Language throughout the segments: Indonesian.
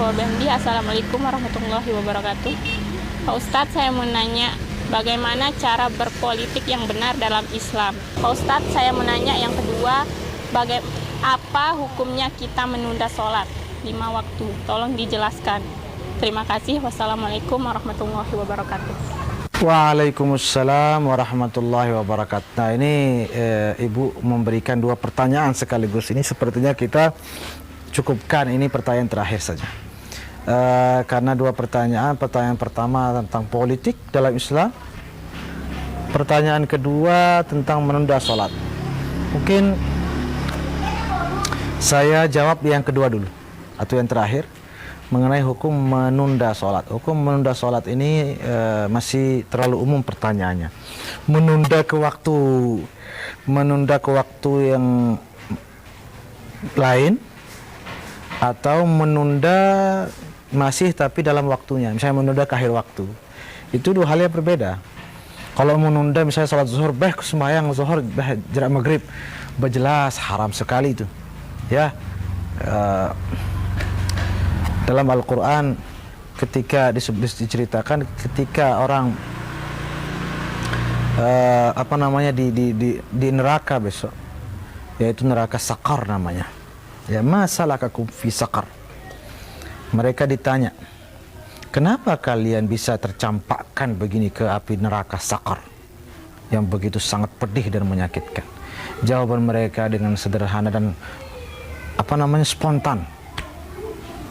wabarakatuh. Assalamualaikum warahmatullahi wabarakatuh. Pak Ustadz, saya mau nanya bagaimana cara berpolitik yang benar dalam Islam. Pak Ustadz, saya mau nanya yang kedua, apa hukumnya kita menunda sholat 5 waktu? Tolong dijelaskan. Terima kasih. Wassalamualaikum warahmatullahi wabarakatuh. Waalaikumsalam warahmatullahi wabarakatuh. Nah, ini Ibu memberikan 2 pertanyaan sekaligus. Ini sepertinya kita cukupkan ini pertanyaan terakhir saja. Karena 2 pertanyaan. Pertanyaan pertama tentang politik dalam Islam. Pertanyaan kedua tentang menunda sholat. Mungkin saya jawab yang kedua dulu, atau yang terakhir, mengenai hukum menunda sholat. Hukum menunda sholat ini masih terlalu umum pertanyaannya. Menunda ke waktu yang lain, atau menunda masih tapi dalam waktunya. Misalnya menunda ke akhir waktu. Itu 2 hal yang berbeda. Kalau menunda misalnya sholat zuhur, sembahyang zuhur, jarak maghrib, berjelas haram sekali itu. Ya, dalam Al-Quran ketika diceritakan ketika orang di neraka besok, yaitu neraka Saqar namanya. Ya, ma salakakum fi Saqar. Mereka ditanya, kenapa kalian bisa tercampakkan begini ke api neraka Saqar yang begitu sangat pedih dan menyakitkan? Jawaban mereka dengan sederhana dan spontan.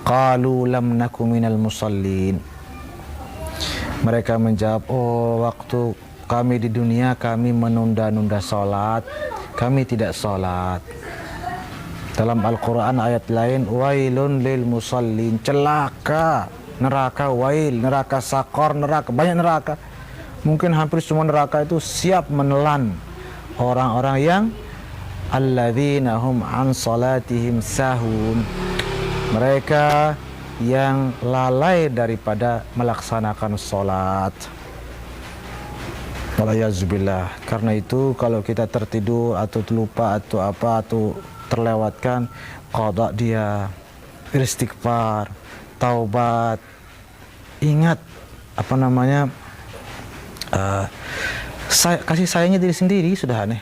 Qalu lam naku minal musallin. Mereka menjawab, waktu kami di dunia kami menunda-nunda sholat, kami tidak sholat. Dalam Al-Quran ayat lain, wailun lil musallin, celaka, neraka wail, neraka Saqar, neraka, banyak neraka. Mungkin hampir semua neraka itu siap menelan orang-orang yang alladzina hum an salatihim sahun, mereka yang lalai daripada melaksanakan sholat. Walayazubillah. Karena itu kalau kita tertidur atau lupa atau terlewatkan, qada dia, istighfar, taubat. Ingat kasih sayangnya diri sendiri sudah aneh.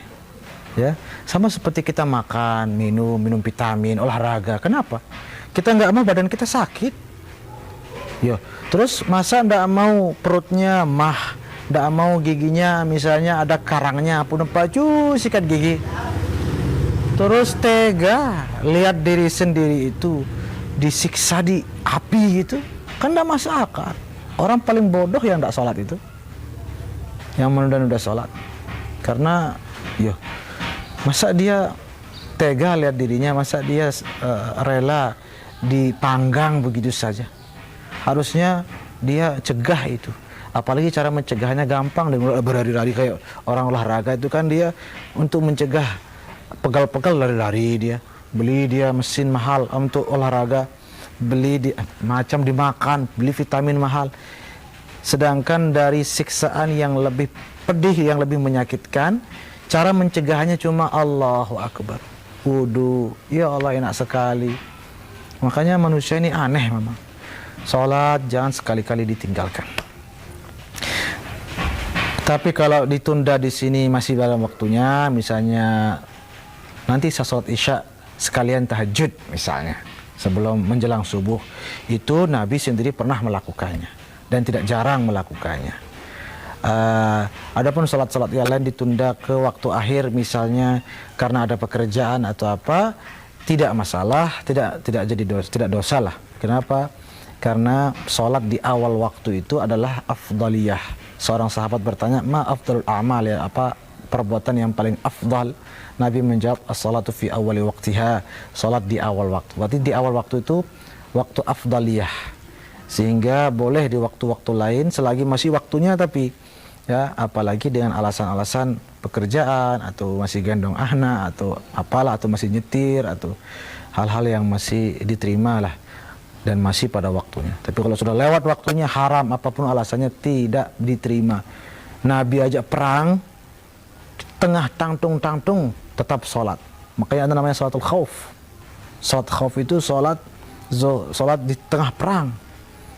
Ya, sama seperti kita makan, minum vitamin, olahraga. Kenapa? Kita nggak mau badan kita sakit. Ya, terus masa nggak mau perutnya nggak mau giginya misalnya ada karangnya, pun pacu sikat gigi. Terus tega lihat diri sendiri itu disiksa di api gitu, kan nggak masuk akal. Orang paling bodoh yang nggak sholat itu, yang menunda-nunda sholat. Karena masa dia tega lihat dirinya, masa dia rela dipanggang begitu saja. Harusnya dia cegah itu. Apalagi cara mencegahnya gampang, dengan berlari-lari kayak orang olahraga itu kan, dia untuk mencegah pegal-pegal lari-lari, dia beli mesin mahal untuk olahraga, beli macam dimakan, beli vitamin mahal. Sedangkan dari siksaan yang lebih pedih, yang lebih menyakitkan, cara mencegahannya cuma Allahu Akbar, wudu, ya Allah enak sekali. Makanya manusia ini aneh memang. Sholat jangan sekali-kali ditinggalkan. Tapi kalau ditunda di sini masih dalam waktunya, misalnya nanti sholat isya sekalian tahajud misalnya, sebelum menjelang subuh, itu Nabi sendiri pernah melakukannya dan tidak jarang melakukannya. Adapun sholat-sholat yang lain ditunda ke waktu akhir misalnya karena ada pekerjaan atau apa, tidak masalah, tidak dosa lah. Kenapa? Karena sholat di awal waktu itu adalah afdaliyah. Seorang sahabat bertanya, ma afdalul a'mal, ya, apa perbuatan yang paling afdal? Nabi menjawab, as-salatu fi awali waqtiha, sholat di awal waktu. Berarti di awal waktu itu waktu afdaliyah, sehingga boleh di waktu-waktu lain selagi masih waktunya. Tapi ya, apalagi dengan alasan-alasan pekerjaan atau masih gendong anak atau apalah, atau masih nyetir atau hal-hal yang masih diterima lah dan masih pada waktunya. Tapi kalau sudah lewat waktunya, haram apapun alasannya tidak diterima. Nabi ajak perang, tengah tangtung tetap sholat. Makanya ada namanya sholatul khauf. Sholat khauf itu sholat sholat di tengah perang.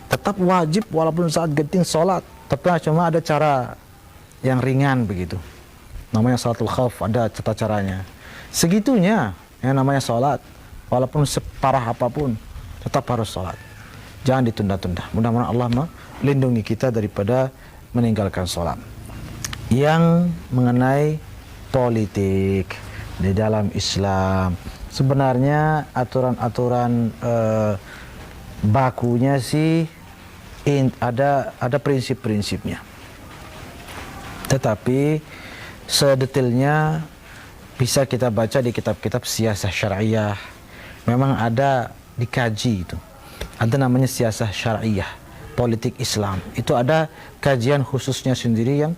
Tetap wajib walaupun saat genting sholat. Tapi cuma ada cara yang ringan begitu. Namanya salatul khauf, ada tata caranya. Segitunya yang namanya sholat. Walaupun separah apapun, tetap harus sholat. Jangan ditunda-tunda. Mudah-mudahan Allah melindungi kita daripada meninggalkan sholat. Yang mengenai politik di dalam Islam, sebenarnya aturan-aturan bakunya sih ada prinsip-prinsipnya. Tetapi sedetailnya bisa kita baca di kitab-kitab siasah syariah. Memang ada dikaji itu. Ada namanya siasah syariah, politik Islam. Itu ada kajian khususnya sendiri yang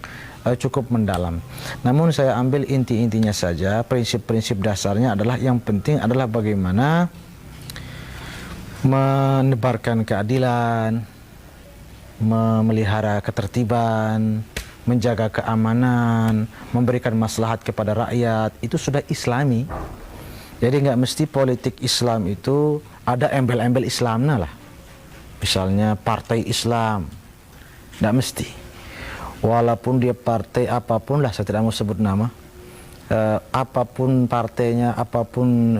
cukup mendalam. Namun saya ambil inti-intinya saja. Prinsip-prinsip dasarnya adalah yang penting adalah bagaimana menebarkan keadilan, memelihara ketertiban, menjaga keamanan, memberikan maslahat kepada rakyat. Itu sudah Islami. Jadi nggak mesti politik Islam itu ada embel-embel Islamnya lah. Misalnya partai Islam, nggak mesti. Walaupun dia partai apapun lah, saya tidak mau sebut nama. Apapun partainya, apapun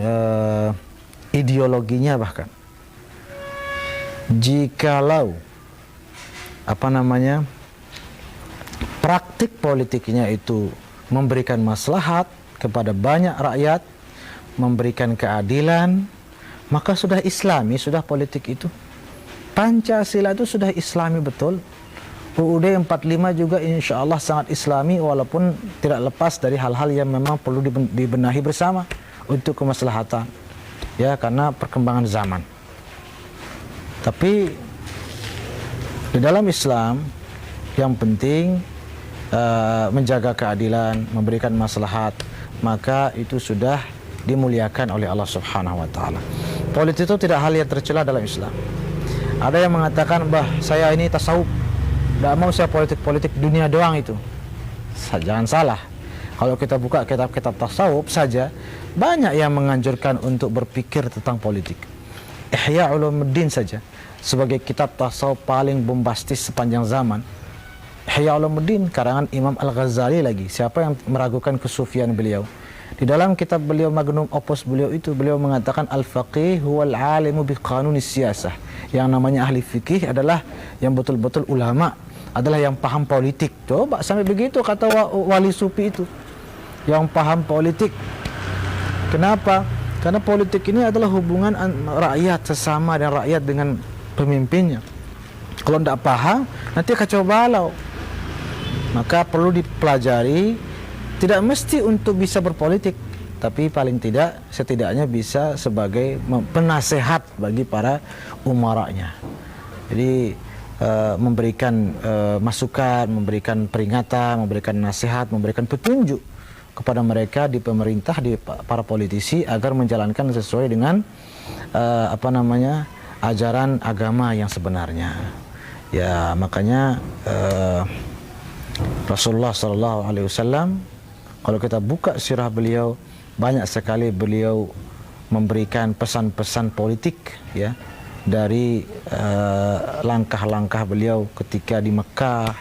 ideologinya bahkan. Jikalau praktik politiknya itu memberikan maslahat kepada banyak rakyat, memberikan keadilan, maka sudah Islami, sudah politik itu. Pancasila itu sudah Islami betul. UUD 45 juga insya Allah sangat Islami, walaupun tidak lepas dari hal-hal yang memang perlu dibenahi bersama untuk kemaslahatan, ya, karena perkembangan zaman. Tapi di dalam Islam yang penting menjaga keadilan, memberikan maslahat, maka itu sudah dimuliakan oleh Allah Subhanahu wa taala. Politik itu tidak hal yang tercela dalam Islam. Ada yang mengatakan, "Bah, saya ini tasawuf. Tidak mau saya politik dunia doang itu." Jangan salah. Kalau kita buka kitab-kitab tasawuf saja, banyak yang menganjurkan untuk berpikir tentang politik. Ihya Ulumuddin saja sebagai kitab tasawuf paling bombastis sepanjang zaman. Ihya Ulumuddin karangan Imam Al-Ghazali lagi. Siapa yang meragukan kesufian beliau? Di dalam kitab beliau Magnum Opus beliau itu, beliau mengatakan al-faqih huwal alimu bi qanunis siyasah. Yang namanya ahli fikih adalah yang betul-betul ulama, adalah yang paham politik. Coba sampai begitu kata wali sufi itu. Yang paham politik. Kenapa? Karena politik ini adalah hubungan rakyat sesama dan rakyat dengan pemimpinnya. Kalau tidak paham, nanti kacau balau. Maka perlu dipelajari. Tidak mesti untuk bisa berpolitik, tapi paling tidak setidaknya bisa sebagai penasehat bagi para umaranya. Jadi memberikan masukan, memberikan peringatan, memberikan nasihat, memberikan petunjuk kepada mereka di pemerintah, di para politisi agar menjalankan sesuai dengan ajaran agama yang sebenarnya. Ya, makanya Rasulullah SAW, kalau kita buka sirah beliau, banyak sekali beliau memberikan pesan-pesan politik, ya, dari langkah-langkah beliau ketika di Mekah,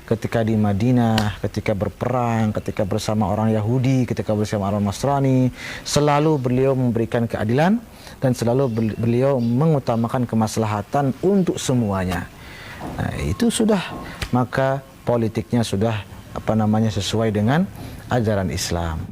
ketika di Madinah, ketika berperang, ketika bersama orang Yahudi, ketika bersama orang Nasrani. Selalu beliau memberikan keadilan dan selalu beliau mengutamakan kemaslahatan untuk semuanya. Nah, itu sudah, maka politiknya sudah sesuai dengan ajaran Islam.